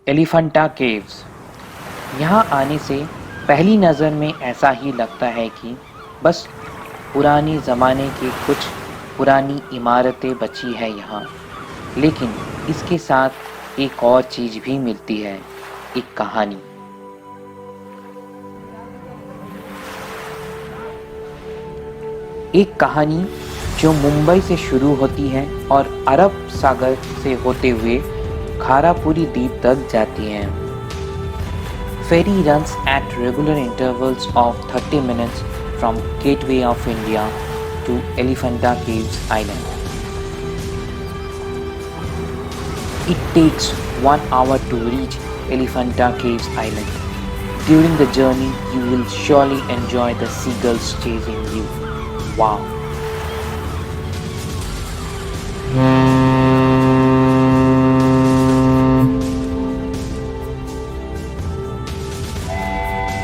Elephanta caves. यहाँ आने से पहली नज़र में ऐसा ही लगता है कि बस पुराने ज़माने की कुछ पुरानी इमारतें बची है यहाँ, लेकिन इसके साथ एक और चीज़ भी मिलती है, एक कहानी। एक कहानी जो मुंबई से शुरू होती है और अरब सागर से होते हुए खारापुरी द्वीप तक जाती है। Ferry runs at regular intervals of 30 minutes from Gateway of India to Elephanta Caves Island. It takes 1 hour to reach Elephanta Caves Island. During the journey, you will surely enjoy the seagulls chasing you. Wow!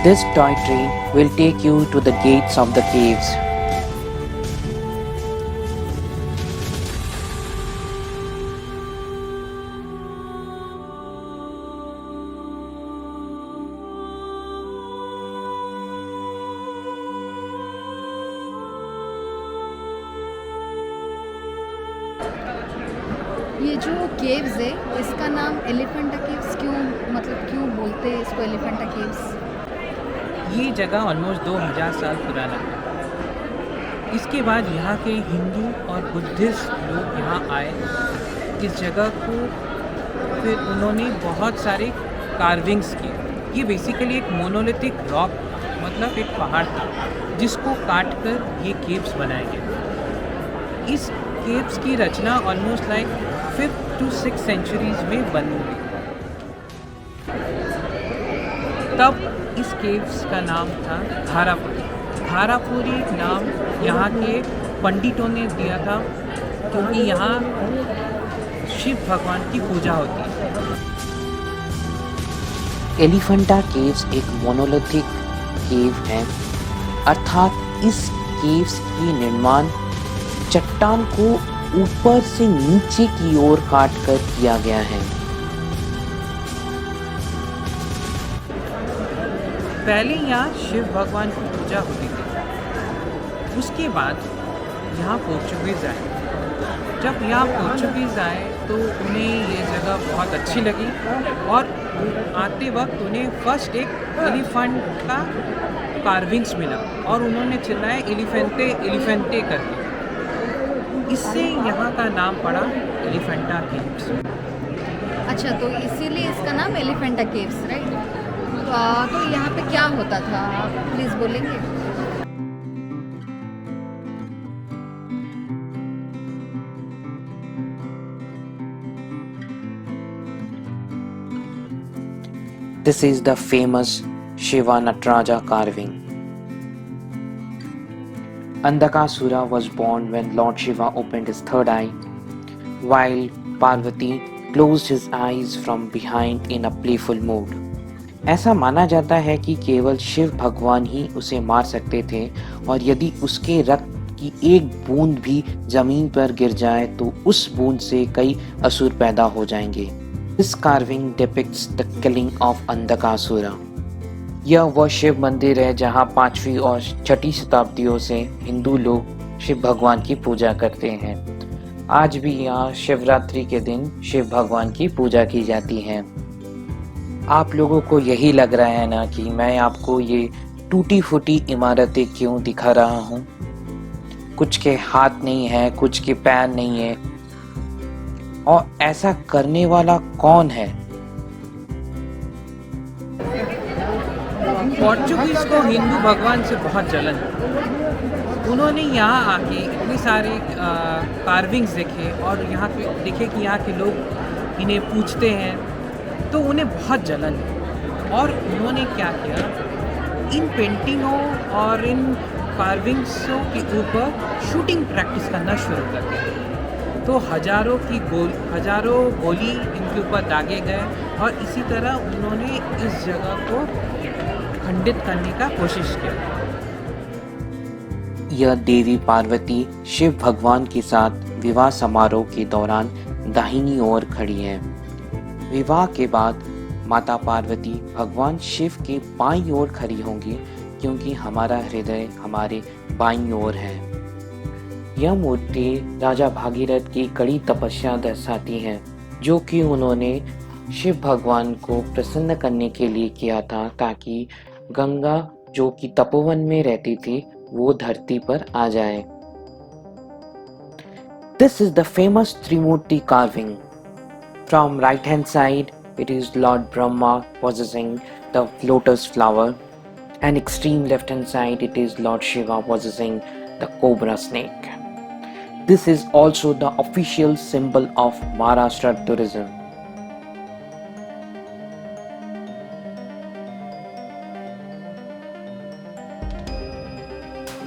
This toy train will take you to the gates of the caves. ये जो caves है इसका नाम Elephanta caves क्यों बोलते हैं इसको Elephanta caves? ये जगह ऑलमोस्ट 2000 साल पुराना है। इसके बाद यहाँ के हिंदू और बुद्धिस्ट लोग यहाँ आए। इस जगह को फिर उन्होंने बहुत सारे कार्विंग्स किए। ये बेसिकली एक मोनोलिथिक रॉक मतलब एक पहाड़ था जिसको काट कर ये केव्स बनाए गए। इस केव्स की रचना almost like 5th to 6th centuries में बनी हुई। तब इस केव्स का नाम था खारापुरी। खारापुरी नाम यहाँ के पंडितों ने दिया था क्योंकि यहाँ शिव भगवान की पूजा होती है। एलिफेंटा केव्स एक मोनोलिथिक केव है, अर्थात इस केव्स की निर्माण चट्टान को ऊपर से नीचे की ओर काट कर किया गया है। पहले यहाँ शिव भगवान की पूजा होती थी। उसके बाद यहाँ पोर्चुगीज़ आए। जब यहाँ पोर्चुगीज़ आए तो उन्हें ये जगह बहुत अच्छी लगी और आते वक्त उन्हें फर्स्ट एक एलिफेंट का कार्विंग्स मिला और उन्होंने चिल्लाया एलिफेंटे एलिफेंटे करके। इससे यहाँ का नाम पड़ा एलिफेंटा केव्स। अच्छा, तो इसीलिए इसका नाम एलिफेंटा केव्स, राइट? तो यहाँ पे क्या होता था, आप प्लीज़ बोलेंगे? This is the famous Shiva Nataraja carving. Andakasura was born when Lord Shiva opened his third eye, while Parvati closed his eyes from behind in a playful mood. ऐसा माना जाता है कि केवल शिव भगवान ही उसे मार सकते थे और यदि उसके रक्त की एक बूंद भी जमीन पर गिर जाए तो उस बूंद से कई असुर पैदा हो जाएंगे। This carving depicts the killing of Andakasura. यह वह शिव मंदिर है जहाँ 5वीं और 6ठी शताब्दियों से हिंदू लोग शिव भगवान की पूजा करते हैं। आज भी यहाँ शिवरात्रि के दिन शिव भगवान की पूजा की जाती है। आप लोगों को यही लग रहा है ना कि मैं आपको ये टूटी फूटी इमारतें क्यों दिखा रहा हूँ। कुछ के हाथ नहीं है, कुछ के पैर नहीं है, और ऐसा करने वाला कौन है? पोर्चुगीज़ को हिंदू भगवान से बहुत जलन है। उन्होंने यहाँ आके इतने सारे कार्विंग्स देखे और यहाँ पे देखे कि यहाँ के लोग इन्हें पूजते हैं तो उन्हें बहुत जलन है। और उन्होंने क्या किया, इन पेंटिंगों और इन कार्विंग्सों के ऊपर शूटिंग प्रैक्टिस करना शुरू कर दिया। तो हजारों गोली इनके ऊपर दागे गए और इसी तरह उन्होंने इस जगह को खंडित करने का कोशिश किया। यह देवी पार्वती शिव भगवान के साथ विवाह समारोह के दौरान दाहिनी ओर खड़ी है। विवाह के बाद माता पार्वती भगवान शिव के बाईं ओर खड़ी होंगी क्योंकि हमारा हृदय हमारे बाईं ओर है। यह मूर्ति राजा भागीरथ की कड़ी तपस्या दर्शाती है जो कि उन्होंने शिव भगवान को प्रसन्न करने के लिए किया था ताकि गंगा जो कि तपोवन में रहती थी वो धरती पर आ जाए। This is the famous Trimurti carving. From right hand side it is Lord Brahma possessing the lotus flower, and extreme left hand side it is Lord Shiva possessing the cobra snake. This is also the official symbol of Maharashtra tourism.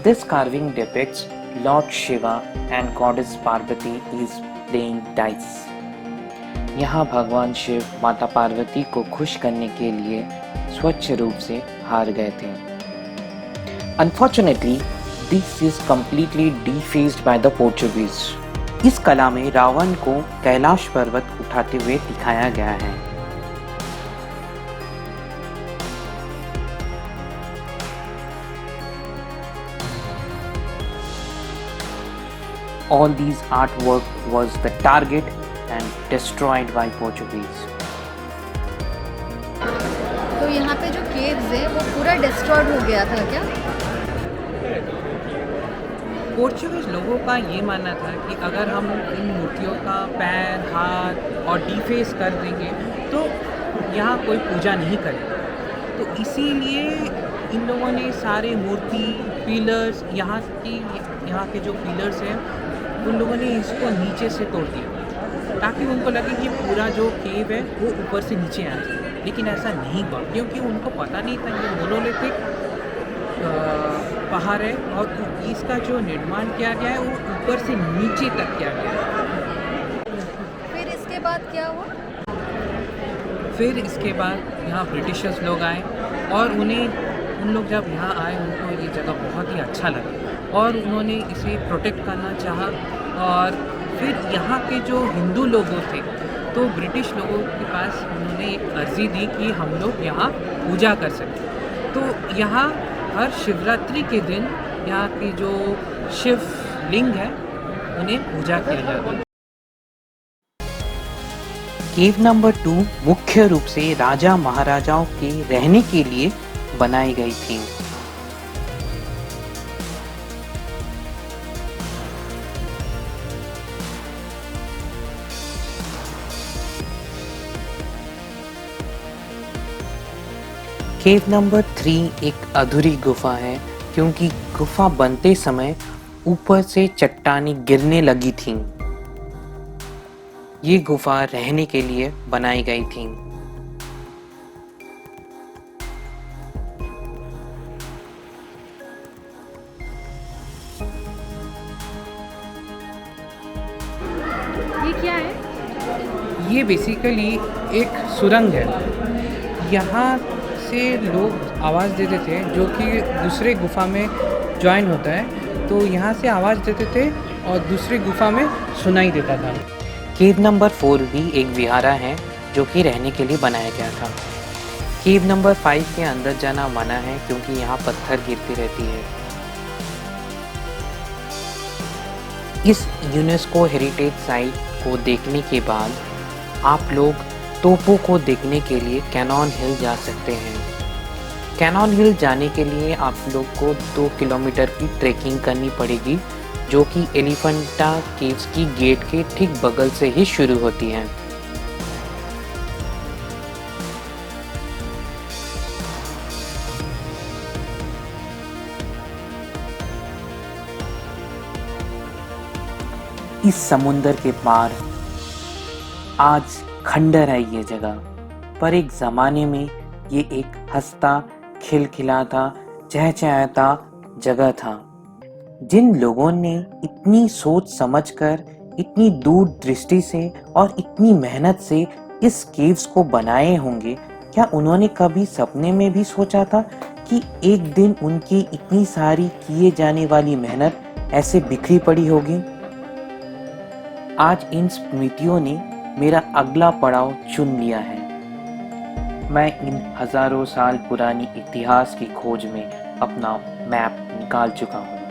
This carving depicts Lord Shiva and Goddess Parvati is playing dice. यहाँ भगवान शिव माता पार्वती को खुश करने के लिए स्वच्छ रूप से हार गए थे। Unfortunately, this is completely defaced by the Portuguese. इस कला में रावण को कैलाश पर्वत उठाते हुए दिखाया गया है। All these artwork was the target and destroyed by Portuguese. तो यहाँ पे जो केव्स है वो पूरा डिस्ट्रॉयड हो गया था क्या? पोर्चुगीज लोगों का ये मानना था कि अगर हम इन मूर्तियों का पैर, हाथ और डिफेस कर देंगे तो यहाँ कोई पूजा नहीं करेगा। तो इसीलिए इन लोगों ने सारे मूर्ति, पिलर्स, यहाँ के जो पिलर्स हैं उन लोगों ने इसको नीचे से तोड़ दिया ताकि उनको लगे कि पूरा जो केव है वो ऊपर से नीचे आ जाए, लेकिन ऐसा नहीं हुआ क्योंकि उनको पता नहीं था ये मोनोलिथिक पहाड़ है और इसका जो निर्माण किया गया है वो ऊपर से नीचे तक किया गया है। फिर इसके बाद क्या हुआ? फिर इसके बाद यहाँ ब्रिटिशर्स लोग आए और उन लोग जब यहाँ आए उनको ये जगह बहुत ही अच्छा लगा और उन्होंने इसे प्रोटेक्ट करना चाहा। और फिर यहाँ के जो हिंदू लोग थे तो ब्रिटिश लोगों के पास उन्होंने एक अर्ज़ी दी कि हम लोग यहाँ पूजा कर सकें। तो यहाँ हर शिवरात्रि के दिन यहाँ की जो शिव लिंग है उन्हें पूजा किया जाता है। केव नंबर 2 मुख्य रूप से राजा महाराजाओं के रहने के लिए बनाई गई थी। केव नंबर 3 एक अधूरी गुफा है क्योंकि गुफा बनते समय ऊपर से चट्टानें गिरने लगी थीं। ये गुफा रहने के लिए बनाई गई थी। ये क्या है? ये बेसिकली एक सुरंग है। यहाँ से लोग आवाज़ देते थे जो कि दूसरे गुफा में ज्वाइन होता है, तो यहाँ से आवाज़ देते थे और दूसरी गुफा में सुनाई देता था। केव नंबर 4 भी एक विहारा है जो कि रहने के लिए बनाया गया था। केव नंबर 5 के अंदर जाना मना है क्योंकि यहाँ पत्थर गिरती रहती है। इस यूनेस्को हेरिटेज साइट को देखने के बाद आप लोग तोपों को देखने के लिए कैनॉन हिल जा सकते हैं। कैनॉन हिल जाने के लिए आप लोग को 2 किलोमीटर की ट्रैकिंग करनी पड़ेगी जो कि एलिफेंटा केव्स की गेट के ठीक बगल से ही शुरू होती है। इस समुंदर के पार आज खंडर है ये जगह, पर एक ज़माने में ये एक हंसता, खिलखिलाता, चहचहाता जगह था। जिन लोगों ने इतनी सोच समझकर, इतनी दूर दृष्टि से और इतनी मेहनत से इस केव्स को बनाए होंगे, क्या उन्होंने कभी सपने में भी सोचा था कि एक दिन उनकी इतनी सारी किए जाने वाली मेहनत ऐसे बिखरी पड़ी होगी? आज इन स्मृतियों ने मेरा अगला पड़ाव चुन लिया है। मैं इन हजारों साल पुरानी इतिहास की खोज में अपना मैप निकाल चुका हूँ।